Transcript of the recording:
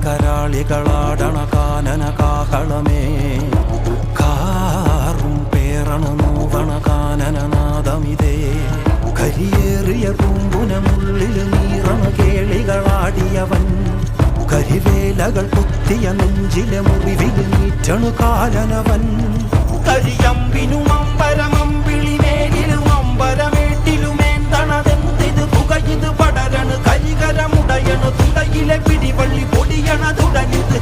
കരാളികളാടണ കാനന കാഹളമേ കാറും പേറണ നൂവണ കാനനനാദമിതേ കരിയേറിയ പൂമ്പുനമുള്ളിൽ നീറണ കേളികളാടിയവൻ കരിവേലകൾ കുത്തിയ നെഞ്ചിലെ മുറിവിൽ നീറ്റണു കാലനവൻ കരിയമ്പിനും അമ്പരമമ്പിളിമേലിലും അമ്പരമേട്ടിലുമേന്തണതെന്തിത് പുകയിത് പടരണു കരികരമുടയണു തുടയിലെ പിടിവള്ളി പൊടിയണ തുടങ്ങിത്